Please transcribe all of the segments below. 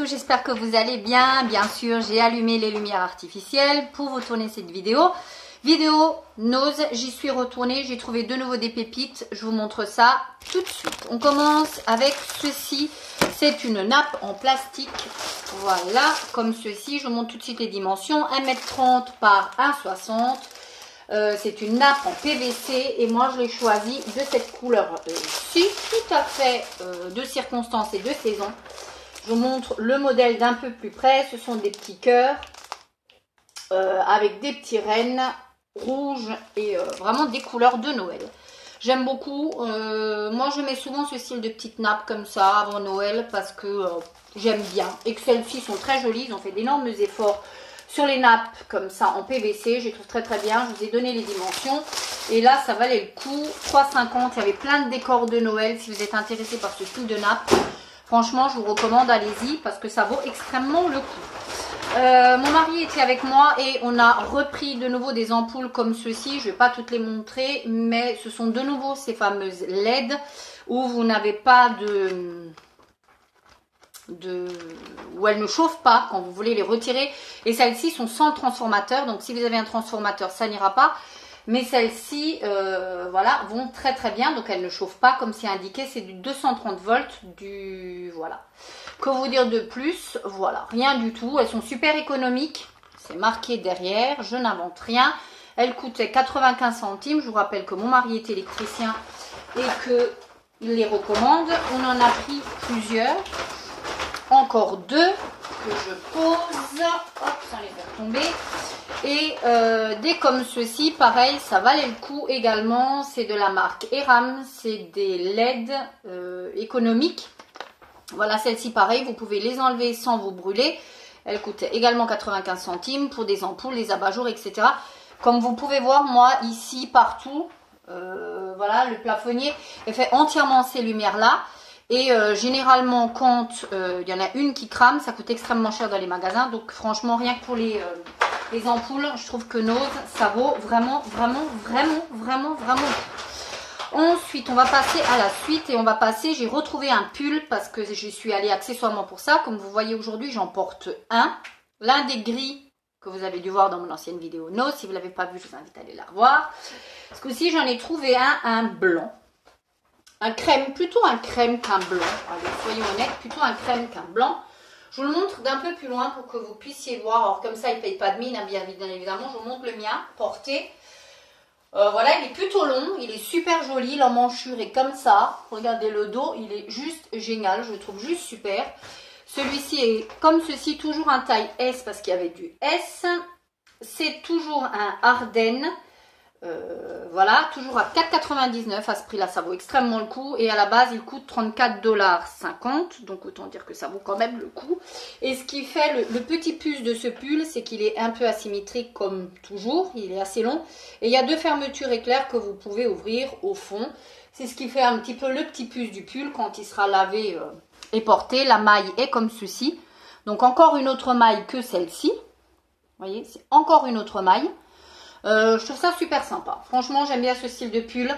tous, j'espère que vous allez bien. Bien sûr, j'ai allumé les lumières artificielles pour vous tourner cette vidéo. Vidéo Nose, j'y suis retournée, j'ai trouvé de nouveau des pépites. Je vous montre ça tout de suite. On commence avec ceci. C'est une nappe en plastique. Voilà, comme ceci. Je vous montre tout de suite les dimensions. 1,30 m par 1,60 m. C'est une nappe en PVC et moi je l'ai choisi de cette couleur-ci, tout à fait de circonstance et de saison. Je vous montre le modèle d'un peu plus près. Ce sont des petits cœurs avec des petits rennes rouges et vraiment des couleurs de Noël. J'aime beaucoup. Moi, je mets souvent ce style de petites nappes comme ça avant Noël parce que j'aime bien. Et que celles-ci sont très jolies. Ils ont fait d'énormes efforts sur les nappes comme ça en PVC. Je les trouve très très bien. Je vous ai donné les dimensions. Et là, ça valait le coup. 3,50 €. Il y avait plein de décors de Noël. Si vous êtes intéressé par ce style de nappe, franchement, je vous recommande, allez-y parce que ça vaut extrêmement le coup. Mon mari était avec moi et on a repris de nouveau des ampoules comme ceci. Je ne vais pas toutes les montrer, mais ce sont de nouveau ces fameuses LED où vous n'avez pas où elles ne chauffent pas quand vous voulez les retirer. Et celles-ci sont sans transformateur, donc si vous avez un transformateur, ça n'ira pas. Mais celles-ci, voilà, vont très très bien. Donc elles ne chauffent pas comme c'est indiqué. C'est du 230 volts. Voilà. Que vous dire de plus? Voilà, rien du tout. Elles sont super économiques. C'est marqué derrière. Je n'invente rien. Elles coûtaient 95 centimes. Je vous rappelle que mon mari est électricien et qu'il les recommande. On en a pris plusieurs. Encore deux que je pose. Hop, sans les faire tomber. Et des comme ceci, pareil, ça valait le coup également. C'est de la marque Eram. C'est des LED économiques. Voilà, celle-ci, pareil, vous pouvez les enlever sans vous brûler. Elle coûtait également 95 centimes pour des ampoules, les abat-jours, etc. Comme vous pouvez voir, moi, ici, partout, voilà, le plafonnier est fait entièrement ces lumières-là. Et généralement, quand il y en a une qui crame, ça coûte extrêmement cher dans les magasins. Donc, franchement, rien que pour les ampoules, je trouve que Nose, ça vaut vraiment, vraiment, vraiment, vraiment, vraiment. Ensuite, on va passer à la suite et on va passer, j'ai retrouvé un pull parce que je suis allée accessoirement pour ça. Comme vous voyez aujourd'hui, j'en porte un. L'un des gris que vous avez dû voir dans mon ancienne vidéo Nose. Si vous ne l'avez pas vu, je vous invite à aller la revoir. Parce que aussi, j'en ai trouvé un blanc. Un crème, plutôt un crème qu'un blanc. Allez, soyons honnêtes, plutôt un crème qu'un blanc. Je vous le montre d'un peu plus loin pour que vous puissiez voir. Alors comme ça, il ne paye pas de mine, hein, bien évidemment. Je vous montre le mien, porté. Voilà, il est plutôt long, il est super joli, l'emmanchure est comme ça. Regardez le dos, il est juste génial, je le trouve juste super. Celui-ci est comme ceci, toujours un taille S parce qu'il y avait du S. C'est toujours un Ardennes. Voilà, toujours à 4,99 € à ce prix-là, ça vaut extrêmement le coup. Et à la base, il coûte 34,50 $. Donc autant dire que ça vaut quand même le coup. Et ce qui fait le petit plus de ce pull, c'est qu'il est un peu asymétrique comme toujours. Il est assez long. Et il y a deux fermetures éclairs que vous pouvez ouvrir au fond. C'est ce qui fait un petit peu le petit plus du pull quand il sera lavé et porté. La maille est comme ceci. Donc encore une autre maille que celle-ci. Vous voyez, c'est encore une autre maille. Je trouve ça super sympa. Franchement, j'aime bien ce style de pull.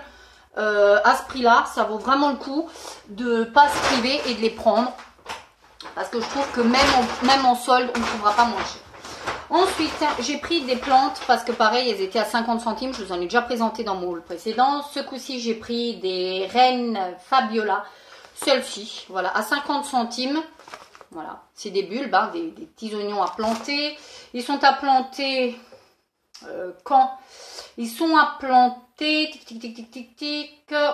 À ce prix-là, ça vaut vraiment le coup de ne pas se priver et de les prendre. Parce que je trouve que même en solde, on ne trouvera pas moins cher. Ensuite, j'ai pris des plantes parce que pareil, elles étaient à 50 centimes. Je vous en ai déjà présenté dans mon haul précédent. Ce coup-ci, j'ai pris des rennes Fabiola. Celle-ci, voilà, à 50 centimes. Voilà, c'est des bulbes, hein, des petits oignons à planter. Ils sont à planter... quand ils sont à planter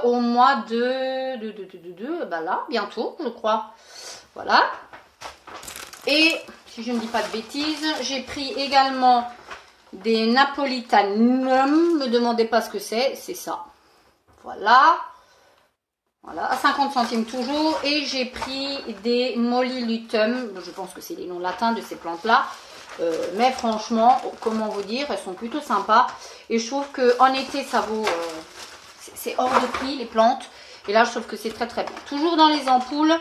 au mois de bah là bientôt je crois, voilà. Et si je ne dis pas de bêtises, j'ai pris également des napolitanum. Me demandez pas ce que c'est ça, voilà, à 50 centimes toujours. Et j'ai pris des mollilutum, je pense que c'est les noms latins de ces plantes là. Mais franchement, comment vous dire, elles sont plutôt sympas. Et je trouve qu'en été, ça vaut... c'est hors de prix, les plantes. Et là, je trouve que c'est très très bien. Toujours dans les ampoules,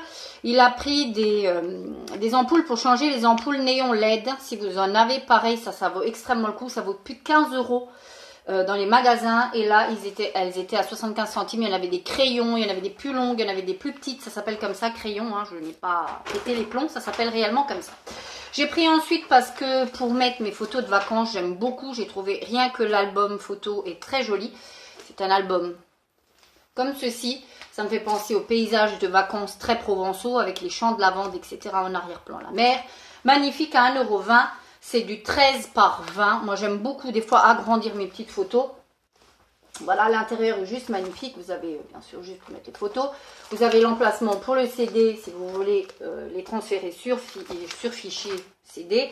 il a pris des ampoules pour changer les ampoules néon LED. Si vous en avez, pareil, ça vaut extrêmement le coup. Ça vaut plus de 15 €. dans les magasins. Et là, elles étaient à 75 centimes. Il y en avait des crayons, il y en avait des plus longues, il y en avait des plus petites. Ça s'appelle comme ça, crayon. Hein. Je n'ai pas pété les plombs, ça s'appelle réellement comme ça. J'ai pris ensuite parce que pour mettre mes photos de vacances, j'aime beaucoup. J'ai trouvé rien que l'album photo est très joli. C'est un album comme ceci. Ça me fait penser aux paysages de vacances très provençaux avec les champs de lavande, etc. en arrière-plan, la mer. Magnifique à 1,20 €. C'est du 13 par 20. Moi, j'aime beaucoup des fois agrandir mes petites photos. Voilà, l'intérieur est juste magnifique. Vous avez bien sûr juste pour mettre les photos. Vous avez l'emplacement pour le CD si vous voulez les transférer sur fichier CD.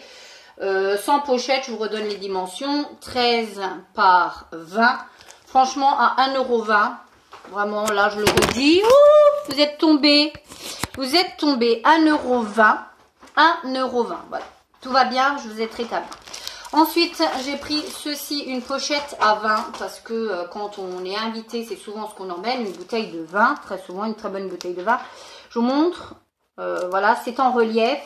Sans pochette, je vous redonne les dimensions. 13 par 20. Franchement, à 1,20 €. Vraiment, là, je le redis. Ouh, vous êtes tombé. Vous êtes tombé. 1,20 €. 1,20 €. Voilà. Tout va bien, je vous ai rétabli. Ensuite, j'ai pris ceci, une pochette à vin, parce que quand on est invité, c'est souvent ce qu'on emmène, une bouteille de vin, très souvent une très bonne bouteille de vin. Je vous montre, voilà, c'est en relief,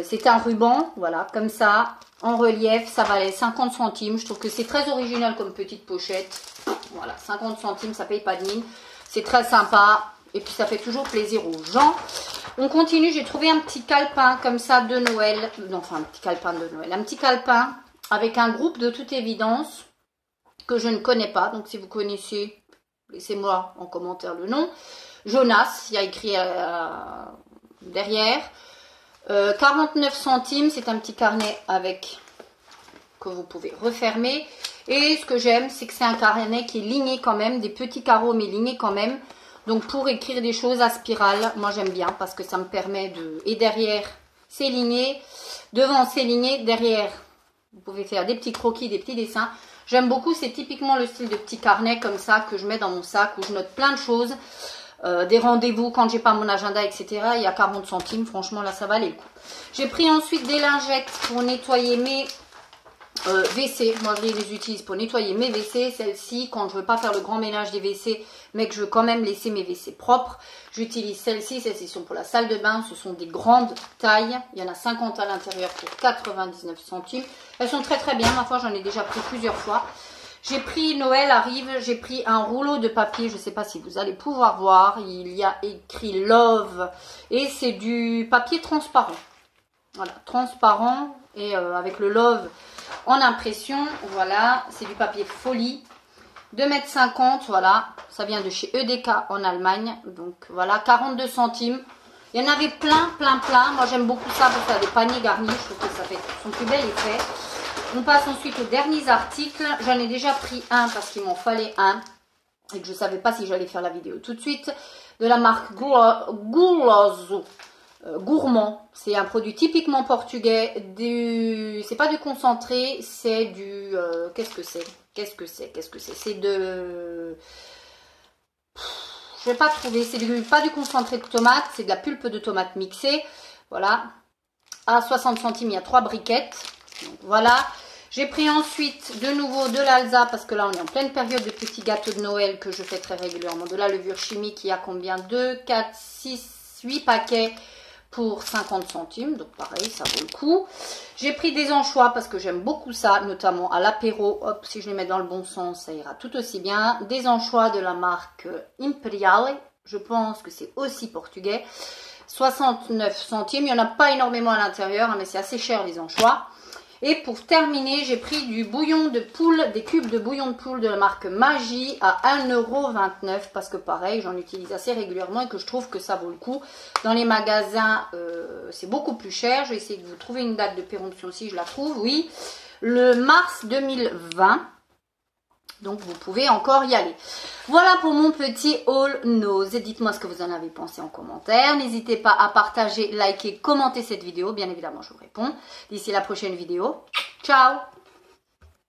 c'est un ruban, voilà, comme ça, en relief, ça valait 50 centimes. Je trouve que c'est très original comme petite pochette, voilà, 50 centimes, ça paye pas de mine, c'est très sympa, et puis ça fait toujours plaisir aux gens. On continue, j'ai trouvé un petit calepin comme ça de Noël. Non, enfin un petit calepin de Noël. Un petit calepin avec un groupe de toute évidence que je ne connais pas. Donc si vous connaissez, laissez-moi en commentaire le nom. Jonas, il y a écrit derrière. 49 centimes, c'est un petit carnet avec que vous pouvez refermer. Et ce que j'aime, c'est que c'est un carnet qui est ligné quand même, des petits carreaux mais lignés quand même. Donc pour écrire des choses à spirale, moi j'aime bien parce que ça me permet de... Et derrière, c'est ligné. Devant, c'est ligné. Derrière, vous pouvez faire des petits croquis, des petits dessins. J'aime beaucoup, c'est typiquement le style de petit carnet comme ça que je mets dans mon sac où je note plein de choses. Des rendez-vous quand j'ai pas mon agenda, etc. Il y a 40 centimes. Franchement, là, ça valait le coup. J'ai pris ensuite des lingettes pour nettoyer mes... WC, moi je les utilise pour nettoyer mes WC, celles-ci quand je veux pas faire le grand ménage des WC mais que je veux quand même laisser mes WC propres, j'utilise celles-ci sont pour la salle de bain, ce sont des grandes tailles, il y en a 50 à l'intérieur pour 99 centimes, elles sont très très bien, ma foi j'en ai déjà pris plusieurs fois. J'ai pris, Noël arrive, j'ai pris un rouleau de papier, je ne sais pas si vous allez pouvoir voir, il y a écrit Love et c'est du papier transparent, voilà, transparent et avec le Love en impression, voilà, c'est du papier folie, 2,50 m, voilà, ça vient de chez EDK en Allemagne, donc voilà, 42 centimes, il y en avait plein, moi j'aime beaucoup ça parce que ça a des paniers garnis, je trouve que ça fait son plus bel effet. On passe ensuite aux derniers articles, j'en ai déjà pris un parce qu'il m'en fallait un, et que je ne savais pas si j'allais faire la vidéo tout de suite, de la marque Guloso. Gourmand, c'est un produit typiquement portugais, c'est pas du concentré, c'est du, qu'est-ce que c'est, c'est de, je vais pas trouver, c'est pas du concentré de tomate, c'est de la pulpe de tomate mixée, voilà, à 60 centimes, il y a 3 briquettes, donc voilà. J'ai pris ensuite de nouveau de l'Alsa parce que là on est en pleine période de petits gâteaux de Noël que je fais très régulièrement, de la levure chimique, il y a combien, 2, 4, 6, 8 paquets pour 50 centimes, donc pareil, ça vaut le coup. J'ai pris des anchois parce que j'aime beaucoup ça, notamment à l'apéro. Hop, si je les mets dans le bon sens, ça ira tout aussi bien. Des anchois de la marque Imperial, je pense que c'est aussi portugais. 69 centimes, il n'y en a pas énormément à l'intérieur, hein, mais c'est assez cher les anchois. Et pour terminer, j'ai pris du bouillon de poule, des cubes de bouillon de poule de la marque Maggi à 1,29 € parce que pareil, j'en utilise assez régulièrement et que je trouve que ça vaut le coup. Dans les magasins, c'est beaucoup plus cher. Je vais essayer de vous trouver une date de péremption si je la trouve. Oui, le mars 2020. Donc, vous pouvez encore y aller. Voilà pour mon petit haul nose. Dites-moi ce que vous en avez pensé en commentaire. N'hésitez pas à partager, liker, commenter cette vidéo. Bien évidemment, je vous réponds. D'ici la prochaine vidéo. Ciao!